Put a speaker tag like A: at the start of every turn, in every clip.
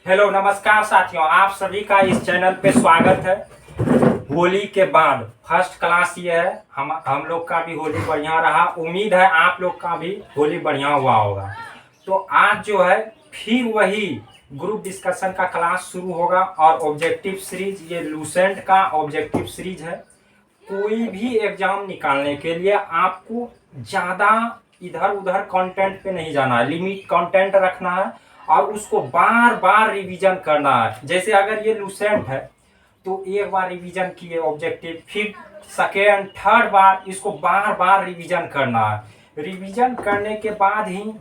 A: Hello नमस्कार साथियों, आप सभी का इस चैनल पे स्वागत है। होली के बाद फर्स्ट क्लास ये है। हम लोग का भी होली बढ़िया रहा। उम्मीद है आप लोग का भी होली बढ़िया हुआ होगा। तो आज जो है फिर वही ग्रुप डिस्कशन का क्लास शुरू होगा और ऑब्जेक्टिव सीरीज, ये लूसेंट का ऑब्जेक्टिव सीरीज है। कोई भी एग्जाम निकालने के लिए आपको ज़्यादा इधर उधर कंटेंट पे नहीं जाना है, लिमिट कंटेंट रखना है और उसको बार बार रिवीजन करना है। जैसे अगर ये लूसेंट है तो एक बार रिवीजन किए ऑब्जेक्टिव, फिर सेकेंड थर्ड बार इसको बार बार रिवीजन करना है। रिवीजन करने के बाद ही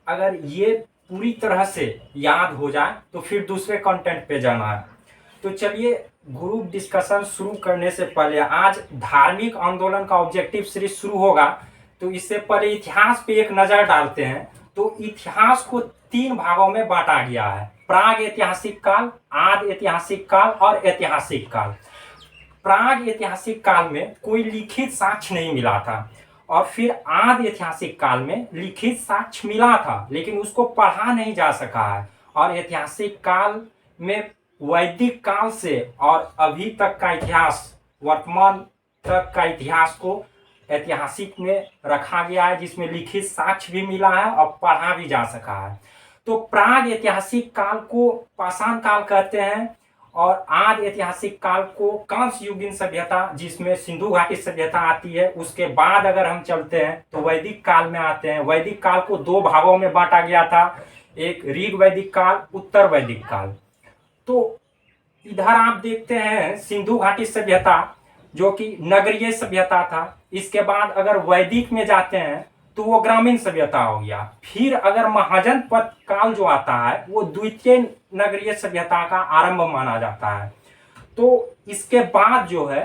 A: अगर ये पूरी तरह से याद हो जाए तो फिर दूसरे कंटेंट पे जाना है। तो चलिए ग्रुप डिस्कशन शुरू करने से पहले आज धार्मिक आंदोलन का ऑब्जेक्टिव सीरीज शुरू होगा, तो इससे पहले इतिहास पे एक नजर डालते हैं। तो इतिहास को 3 भागों में बांटा गया है: प्राग ऐतिहासिक काल, आदि ऐतिहासिक काल और ऐतिहासिक काल। प्राग ऐतिहासिक काल में कोई लिखित साक्ष्य नहीं मिला था और फिर आदि ऐतिहासिक काल में लिखित साक्ष्य मिला था लेकिन उसको पढ़ा नहीं जा सका है। और ऐतिहासिक काल में वैदिक काल से और अभी तक का इतिहास, वर्तमान तक का इतिहास को ऐतिहासिक में रखा गया है, जिसमें लिखित साक्ष्य भी मिला है और पढ़ा भी जा सका है। तो प्राग ऐतिहासिक काल को पाषाण काल कहते हैं और आदि ऐतिहासिक काल को कांस्य युगीन सभ्यता, जिसमें सिंधु घाटी सभ्यता आती है। उसके बाद अगर हम चलते हैं तो वैदिक काल में आते हैं। वैदिक काल को 2 भागों में बांटा गया था, एक ऋग वैदिक काल, उत्तर वैदिक काल। तो इधर आप देखते हैं सिंधु घाटी सभ्यता जो कि नगरीय सभ्यता था। इसके बाद अगर वैदिक में जाते हैं तो वो ग्रामीण सभ्यता हो गया। फिर अगर महाजनपद काल जो आता है वो द्वितीय नगरीय सभ्यता का आरंभ माना जाता है। तो इसके बाद जो है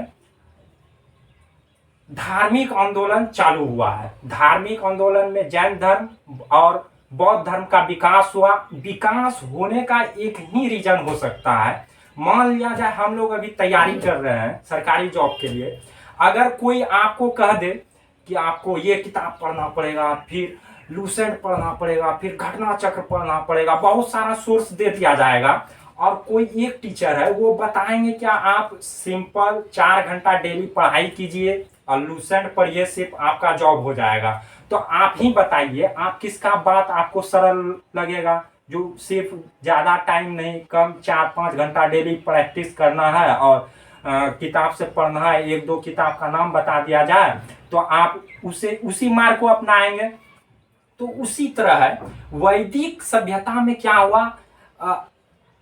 A: धार्मिक आंदोलन चालू हुआ है। धार्मिक आंदोलन में जैन धर्म और बौद्ध धर्म का विकास हुआ। विकास होने का एक ही रीजन हो सकता है, मान लिया जाए हम लोग अभी तैयारी कर रहे हैं सरकारी जॉब के लिए, अगर कोई आपको कह दे कि आपको ये किताब पढ़ना पड़ेगा, फिर लूसेंट पढ़ना पड़ेगा, फिर घटना चक्र पढ़ना पड़ेगा, बहुत सारा सोर्स दे दिया जाएगा और कोई एक टीचर है वो बताएंगे क्या आप सिंपल 4 घंटा डेली पढ़ाई कीजिए और लूसेंट पढ़िए, सिर्फ आपका जॉब हो जाएगा। तो आप ही बताइए आप किसका बात आपको सरल लगेगा, जो सिर्फ ज़्यादा टाइम नहीं, कम 4-5 घंटा डेली प्रैक्टिस करना है और किताब से पढ़ना है, 1-2 किताब का नाम बता दिया जाए तो आप उसी मार्ग को अपनाएंगे। तो उसी तरह है वैदिक सभ्यता में क्या हुआ,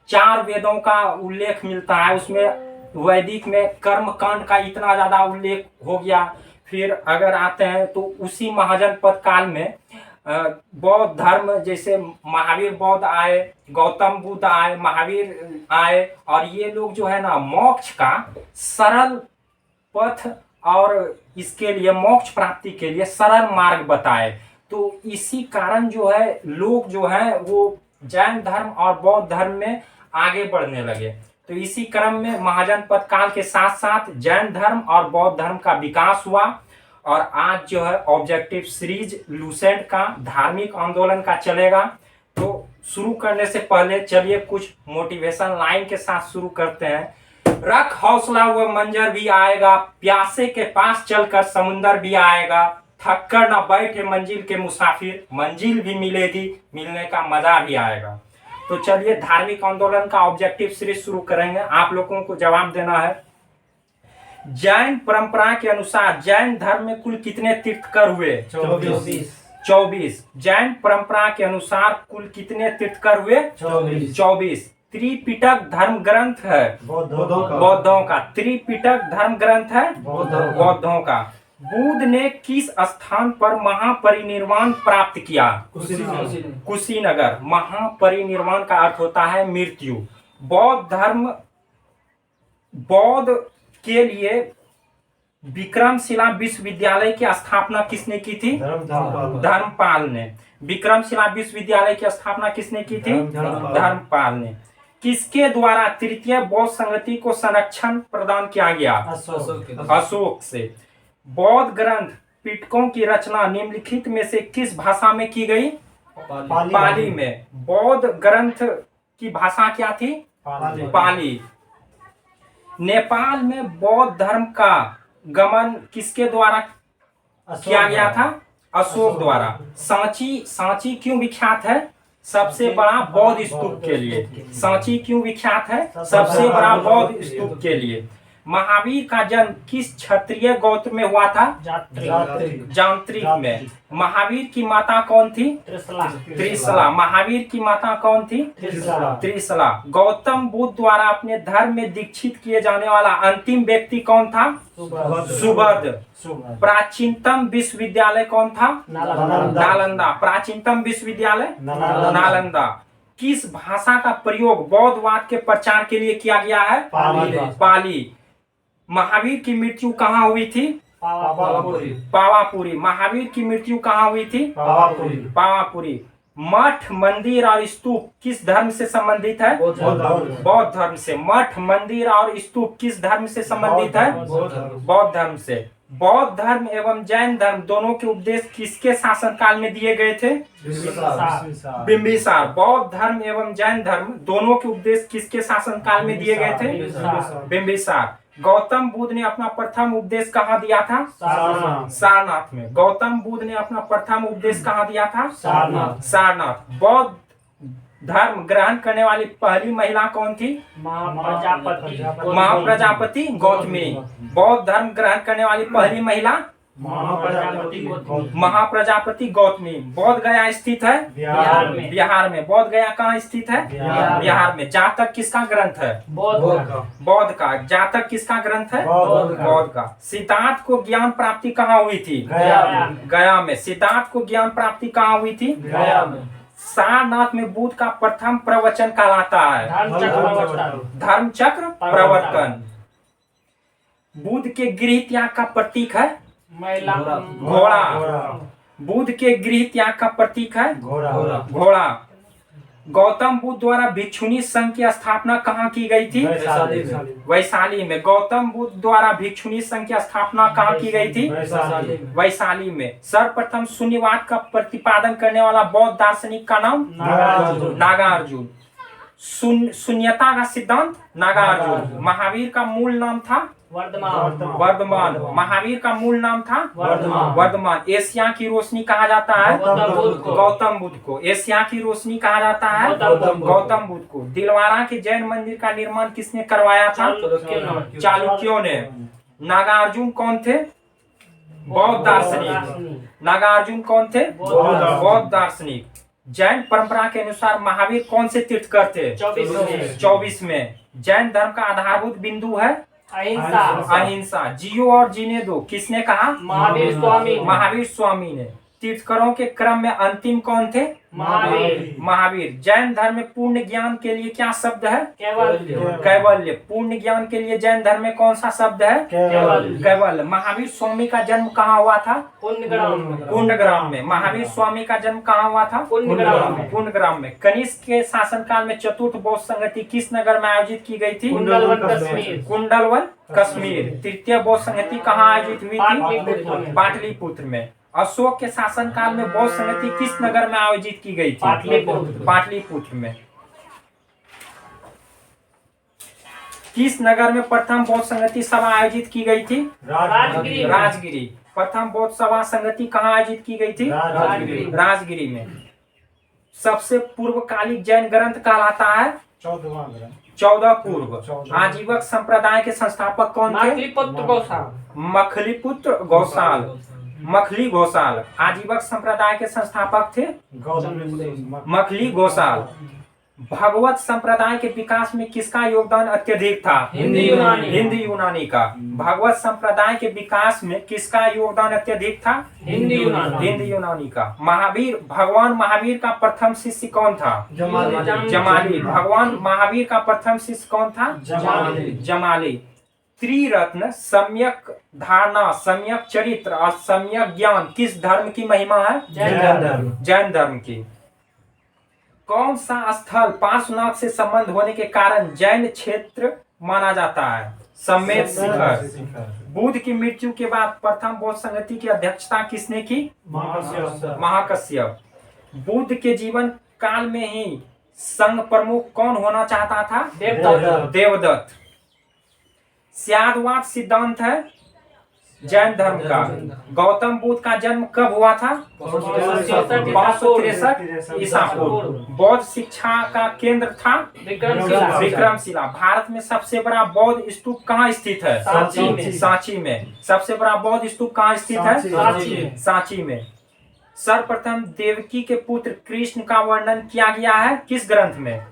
A: 4 वेदों का उल्लेख मिलता है, उसमें वैदिक में कर्म कांड का इतना ज्यादा उल्लेख हो गया। फिर अगर आते हैं तो उसी महाजनपद काल में बौद्ध धर्म, जैसे महावीर बौद्ध आए, गौतम बुद्ध आए, महावीर आए और ये लोग जो है ना मोक्ष का सरल पथ और इसके लिए मोक्ष प्राप्ति के लिए सरल मार्ग बताए। तो इसी कारण जो है लोग जो है वो जैन धर्म और बौद्ध धर्म में आगे बढ़ने लगे। तो इसी क्रम में महाजनपद काल के साथ साथ जैन धर्म और बौद्ध धर्म का विकास हुआ। और आज जो है ऑब्जेक्टिव सीरीज लूसेंट का धार्मिक आंदोलन का चलेगा। तो शुरू करने से पहले चलिए कुछ मोटिवेशन लाइन के साथ शुरू करते हैं। रख हौसला वो मंजर भी आएगा, प्यासे के पास चलकर समुंदर भी आएगा, थक कर ना बैठे मंजिल के मुसाफिर, मंजिल भी मिलेगी, मिलने का मजा भी आएगा। तो चलिए धार्मिक आंदोलन का ऑब्जेक्टिव सीरीज शुरू करेंगे। आप लोगों को जवाब देना है। जैन परंपरा के अनुसार जैन धर्म में कुल कितने तीर्थकर हुए? 24। जैन परंपरा के अनुसार कुल कितने तीर्थकर हुए? 24। त्रिपिटक धर्म ग्रंथ है बौद्धों का। त्रिपिटक धर्म ग्रंथ है बौद्धों का। बुद्ध ने किस स्थान पर महापरिनिर्वाण प्राप्त किया? कुशीनगर। महापरिनिर्वाण का अर्थ होता है मृत्यु। बौद्ध के लिए विक्रमशिला विश्वविद्यालय की स्थापना किसने की थी? धर्मपाल ने। विक्रमशिला विश्वविद्यालय की स्थापना किसने की थी? धर्मपाल ने। किसके द्वारा तृतीय बौद्ध संगति को संरक्षण प्रदान किया गया? अशोक से। बौद्ध ग्रंथ पिटकों की रचना निम्नलिखित में से किस भाषा में की गई? पाली में। बौद्ध ग्रंथ की भाषा क्या थी?
B: पाली।
A: पाली। नेपाल में बौद्ध धर्म का गमन किसके द्वारा किया गया था? अशोक द्वारा। सांची, सांची क्यों विख्यात है? सबसे बड़ा बौद्ध स्तूप के लिए। सांची क्यों विख्यात है? सबसे बड़ा बौद्ध स्तूप के लिए। महावीर का जन्म किस क्षत्रिय गोत्र में हुआ था? जांत्रिक में। महावीर की माता कौन थी? त्रिशला। महावीर की माता कौन थी? त्रिशला। गौतम बुद्ध द्वारा अपने धर्म में दीक्षित किए जाने वाला अंतिम व्यक्ति कौन था? सुबोध। प्राचीनतम विश्वविद्यालय कौन था? नालंदा। प्राचीनतम विश्वविद्यालय नालंदा। किस भाषा का प्रयोग बौद्धवाद के प्रचार के लिए किया गया है? पाली। महावीर की मृत्यु कहाँ हुई थी? पावापुरी। महावीर की मृत्यु कहाँ हुई थी? पावापुरी। मठ, मंदिर और स्तूप किस धर्म से संबंधित है? बौद्ध धर्म से। मठ, मंदिर और स्तूप किस धर्म से संबंधित है? बौद्ध धर्म से। बौद्ध धर्म एवं जैन धर्म दोनों के उपदेश किसके शासनकाल में दिए गए थे? बिंबिसार। बौद्ध धर्म एवं जैन धर्म दोनों के उपदेश किसके शासनकाल में दिए गए थे? बिंबिसार। गौतम बुद्ध ने अपना प्रथम उपदेश कहाँ दिया था? सारनाथ में। गौतम बुद्ध ने अपना प्रथम उपदेश कहाँ दिया था? सारनाथ। बौद्ध धर्म ग्रहण करने वाली पहली महिला कौन थी? महाप्रजापति गौतमी। बौद्ध धर्म ग्रहण करने वाली पहली महिला? महाप्रजापति गौतमी। बोध गया स्थित है बिहार में। बोध गया कहाँ स्थित है? बिहार में। जातक किसका ग्रंथ है? बौद्ध का। जातक किसका ग्रंथ है? बौद्ध का। सिद्धार्थ को ज्ञान प्राप्ति कहाँ हुई थी? गया में। सिद्धार्थ को ज्ञान प्राप्ति कहाँ हुई थी? गया में। सारनाथ में बुद्ध का प्रथम प्रवचन कहलाता है धर्म चक्र प्रवर्तन। बुद्ध के गृह त्याग का प्रतीक है घोड़ा। बुद्ध के गृह त्याग का प्रतीक है घोड़ा। गौतम बुद्ध द्वारा भिक्षुणी संघ की स्थापना कहाँ की गई थी? वैशाली में। गौतम बुद्ध द्वारा भिक्षुणी संघ की स्थापना कहाँ की गई थी? वैशाली में। सर्वप्रथम शून्यवाद का प्रतिपादन करने वाला बौद्ध दार्शनिक का नाम? नागार्जुन। शून्यता का सिद्धांत? नागार्जुन। महावीर का मूल नाम था? वर्धमान। महावीर का मूल नाम था? वर्धमान। एशिया की रोशनी कहा जाता है? गौतम बुद्ध को। एशिया की रोशनी कहा जाता है? गौतम बुद्ध को। दिलवारा के जैन मंदिर का निर्माण किसने करवाया था? चालुक्यों ने। नागार्जुन कौन थे? बौद्ध दार्शनिक। नागार्जुन कौन थे? बौद्ध दार्शनिक। जैन परंपरा के अनुसार महावीर कौन से तीर्थंकर थे? 24 में। जैन धर्म का आधारभूत बिंदु है अहिंसा। जियो और जीने दो किसने कहा? महावीर स्वामी ने। तीर्थंकरों के क्रम में अंतिम कौन थे? महावीर। जैन धर्म में पूर्ण ज्ञान के लिए क्या शब्द है? कैवल्य। पूर्ण ज्ञान के लिए जैन धर्म में कौन सा शब्द है? कैवल्य। महावीर स्वामी का जन्म कहाँ हुआ था? कुंडग्राम में। महावीर स्वामी का जन्म कहाँ हुआ था? कुंडग्राम में। कनिष्क के शासनकाल में चतुर्थ बौद्ध संगति किस नगर में आयोजित की गई थी? कुंडलवन कश्मीर। तृतीय बौद्ध संगति कहाँ आयोजित हुई थी? पाटलिपुत्र में। अशोक के शासनकाल में बौद्ध संगति किस नगर में आयोजित की गई थी? पाटलिपुत्र में। किस नगर में प्रथम बौद्ध संगति सभा आयोजित की गई थी? राजगिरी। प्रथम बौद्ध सभा संगति कहाँ आयोजित की गई थी? राजगिरी में। सबसे पूर्वकालिक जैन ग्रंथ कहलाता है? 14 पूर्व। आजीवक संप्रदाय के संस्थापक कौन थे? मखलीपुत्र गौसाल। मखली गौसाल आजीवक संप्रदाय के संस्थापक थे? मखली गौसाल। भगवत संप्रदाय के विकास में किसका योगदान अत्यधिक था? हिंदी यूनानी का। भगवत संप्रदाय के विकास में किसका योगदान अत्यधिक था? हिंदी यूनानी का। महावीर, भगवान महावीर का प्रथम शिष्य कौन था? जमाली। भगवान महावीर का प्रथम शिष्य कौन था? जमाली। त्रिरत्न, सम्यक धारणा, सम्यक चरित्र और सम्यक ज्ञान किस धर्म की महिमा है? जैन धर्म की। कौन सा स्थल पार्श्वनाथ से संबंध होने के कारण जैन क्षेत्र माना जाता है? समेत शिखर। बुद्ध की मृत्यु के बाद प्रथम बौद्ध संगति की अध्यक्षता किसने की? महाकश्यप। बुद्ध के जीवन काल में ही संघ प्रमुख कौन होना चाहता था? देवदत्त। स्यादवाद सिद्धांत है जैन धर्म का। गौतम बुद्ध का जन्म कब हुआ था? 563 ईसा पूर्व। बौद्ध शिक्षा का केंद्र था विक्रमशिला। भारत में सबसे बड़ा बौद्ध स्तूप कहाँ स्थित है? सांची में। सबसे बड़ा बौद्ध स्तूप कहाँ स्थित है? सांची में। सर्वप्रथम देवकी के पुत्र कृष्ण का वर्णन किया गया है किस ग्रंथ में?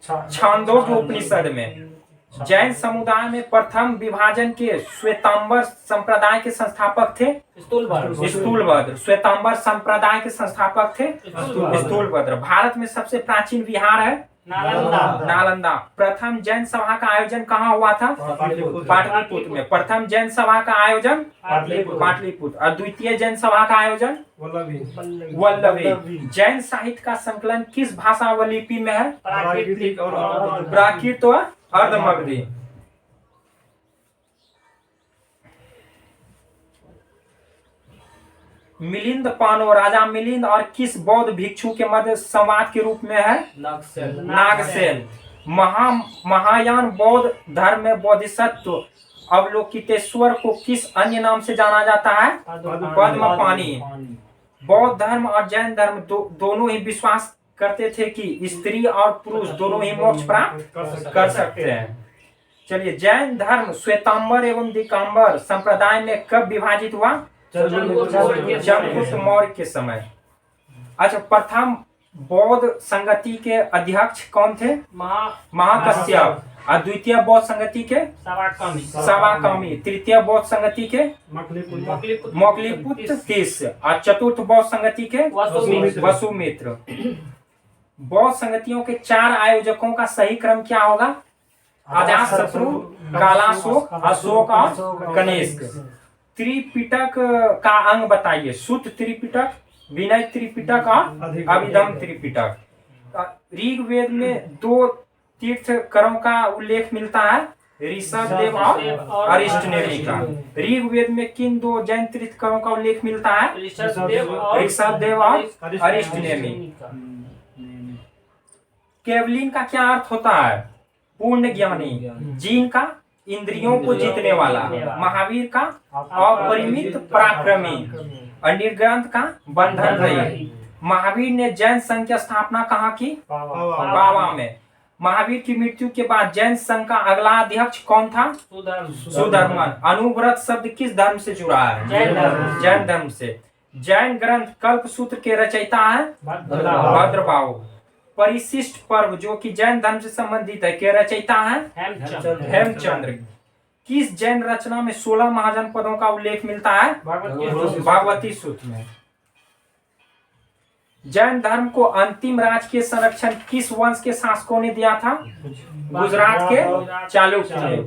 A: छांदोग्य उपनिषद में। जैन समुदाय में प्रथम विभाजन के श्वेतांबर संप्रदाय के संस्थापक थे स्थूलभद्र। श्वेतांबर संप्रदाय के संस्थापक थे स्थूलभद्र। भारत में सबसे प्राचीन विहार है नालंदा। प्रथम जैन सभा का आयोजन कहाँ हुआ था? पाटलिपुत्र में। प्रथम जैन सभा का आयोजन पाटलिपुत्र। और द्वितीय जैन सभा का आयोजन वल्लभी। जैन साहित्य का संकलन किस भाषा व लिपि में है? प्राकृत व अर्धमगधी। मिलिंद पानो राजा मिलिंद और किस बौद्ध भिक्षु के मध्य संवाद के रूप में है? नागसेन। महायान बौद्ध धर्म में बोधिसत्व अवलोकितेश्वर को किस अन्य नाम से जाना जाता है? पद्मपाणि। बौद्ध धर्म और जैन धर्म दोनों ही विश्वास करते थे कि स्त्री और पुरुष दोनों ही मोक्ष प्राप्त कर सकते हैं। चलिए, जैन धर्म श्वेतांबर एवं दिगंबर संप्रदाय में कब विभाजित हुआ? चंद्रगुप्त मौर्य के समय। अच्छा, प्रथम बौद्ध संगति के अध्यक्ष कौन थे? महाकश्यप। और द्वितीय बौद्ध संगति के सवाकामी। तृतीय बौद्ध संगति के मौलिपुत्र तीस। और चतुर्थ बौद्ध संगति के वसुमित्र। बौद्ध संगतियों के 4 आयोजकों का सही क्रम क्या होगा? अजातशत्रु, कालाशोक, अशोक और कनिष्क। त्रिपिटक का अंग बताइए। सुत त्रिपिटक, विनय त्रिपिटक और अभिधम त्रिपिटक। ऋग्वेद में 2 तीर्थकरों का उल्लेख मिलता है, ऋषभदेव और अरिष्टनेमि का। ऋग्वेद में किन 2 जैन तीर्थकरों का उल्लेख मिलता है? ऋषभदेव और अरिष्टनेमि। केवलिन का क्या अर्थ होता है? पूर्ण ज्ञानी। जीन का इंद्रियों को जीतने वाला। महावीर का अपरिमित पराक्रमी। और निर्ग्रंथ का बंधन रहित। महावीर ने जैन संघ की स्थापना कहाँ की? बावा में। महावीर की मृत्यु के बाद जैन संघ का अगला अध्यक्ष कौन था? सुधर्मन। अनुव्रत शब्द किस धर्म से जुड़ा है? जैन धर्म से। जैन ग्रंथ कल्पसूत्र के रचयिता है भद्रबाहु। परिशिष्ट पर्व जो कि जैन धर्म से संबंधित है के रचयिता है हेमचंद्र। किस जैन रचना में 16 महाजनपदों का उल्लेख मिलता है? भागवती सूत्र में। जैन धर्म को अंतिम राजकीय संरक्षण किस वंश के शासकों ने दिया था? गुजरात के चालुक्य ने।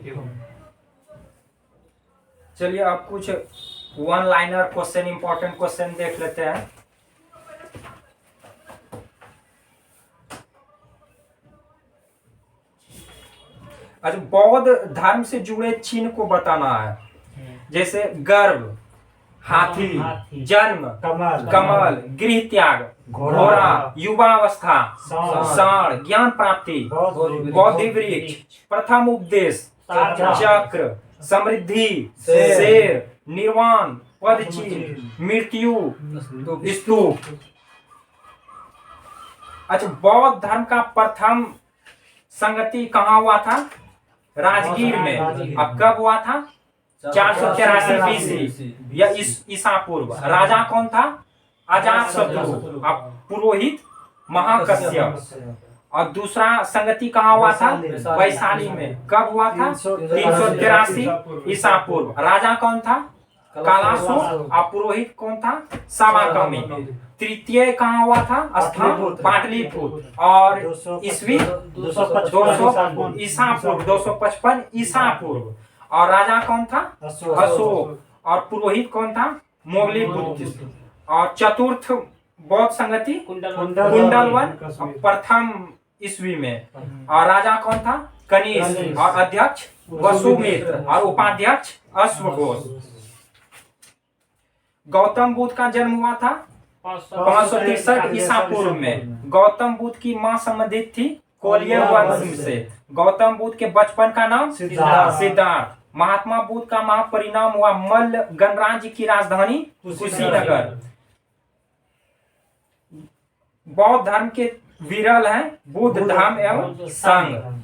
A: चलिए, अब कुछ 1 लाइनर क्वेश्चन, इंपॉर्टेंट क्वेश्चन देख लेते हैं। अच्छा, बौद्ध धर्म से जुड़े चिन्ह को बताना है। जैसे गर्भ, हाथी, जन्म, कमल, गृह त्याग, घोड़ा, युवावस्था, साण, ज्ञान प्राप्ति, बौद्धि वृक्ष, प्रथम उपदेश, चक्र, समृद्धि, शेर, निर्वाण, पदचिन्ह, मृत्यु, स्तूप। अच्छा, बौद्ध धर्म का प्रथम संगति कहाँ हुआ था? राजगीर में। अब कब हुआ था? 483 बीसी या ईसा पूर्व। राजा कौन था? अजातशत्रु। अब पुरोहित महाकश्यप। और दूसरा संगति कहाँ हुआ था? वैशाली में। कब हुआ था? 383 ईसा पूर्व। राजा कौन था? कालाशोक। और पुरोहित कौन था? सवाकामी। तृतीय कहाँ हुआ था? स्थान पाटलिपुत्र। और ईस्वी 200 ईसा पूर्व, 255 ईसा पूर्व। और राजा कौन था? अशोक। और पुरोहित कौन था? मौलिपुत्र। और चतुर्थ बौद्ध संगति कुंडलवन, प्रथम ईस्वी में। और राजा कौन था? कनिष्क। और अध्यक्ष वसुमित्र। और उपाध्यक्ष अश्वघोष। गौतम बुद्ध का जन्म हुआ था 563 ईसा पूर्व में। गौतम बुद्ध की मां संबंधित थी कोलिय वंश से। गौतम बुद्ध के बचपन का नाम सिद्धार्थ। महात्मा बुद्ध का महापरिणाम हुआ मल्ल गणराज्य की राजधानी कुशीनगर। बौद्ध धर्म के विरल हैं बुद्ध धर्म एवं संघ।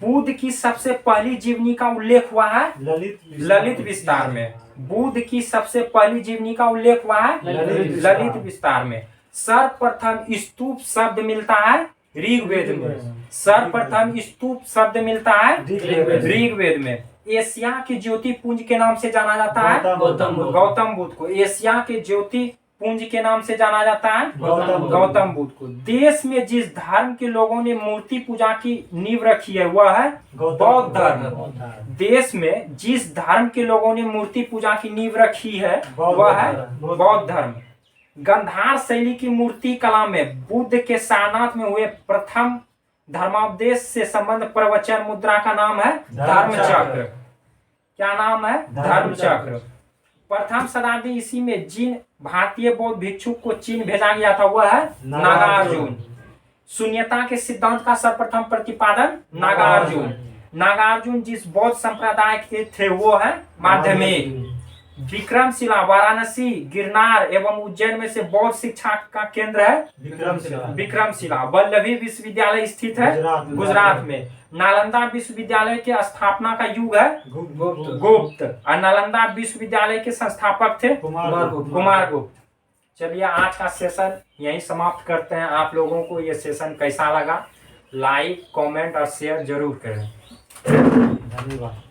A: बुद्ध की सबसे पहली जीवनी का उल्लेख हुआ है ललित विस्तार में। बुद्ध की सबसे पहली जीवनी का उल्लेख हुआ है ललित विस्तार में। सर्वप्रथम स्तूप शब्द मिलता है ऋग्वेद में। सर्वप्रथम स्तूप शब्द मिलता है ऋग्वेद में। एशिया के ज्योति पुंज के नाम से जाना जाता है गौतम बुद्ध को। एशिया के ज्योति पुंज के नाम से जाना जाता है गौतम बुद्ध को। देश में जिस धर्म के लोगों ने मूर्ति पूजा की नींव रखी है वह है बौद्ध धर्म। देश में जिस धर्म के लोगों ने मूर्ति पूजा की नींव रखी है वह है बौद्ध धर्म। गंधार शैली की मूर्ति कला में बुद्ध के सारनाथ में हुए प्रथम धर्मावदेश से संबंध प्रवचन मुद्रा का नाम है धर्मचक्र। क्या नाम है धर्मचक्र। प्रथम शताब्दी ईस्वी में जिन भारतीय बौद्ध भिक्षुक को चीन भेजा गया था वह है नागार्जुन। शून्यता के सिद्धांत का सर्वप्रथम प्रतिपादन नागार्जुन। नागार्जुन जिस बौद्ध संप्रदाय के थे वो है माध्यमिक। विक्रमशिला वाराणसी गिरनार एवं उज्जैन में से बौद्ध शिक्षा का केंद्र है विक्रमशिला। वल्लभी विश्वविद्यालय स्थित है गुजरात में। नालंदा विश्वविद्यालय के स्थापना का युग है गुप्त और नालंदा विश्वविद्यालय के संस्थापक थे कुमार गुप्त। चलिए आज का सेशन यहीं समाप्त करते हैं। आप लोगों को ये सेशन कैसा लगा लाइक कमेंट और शेयर जरूर करें।
B: धन्यवाद।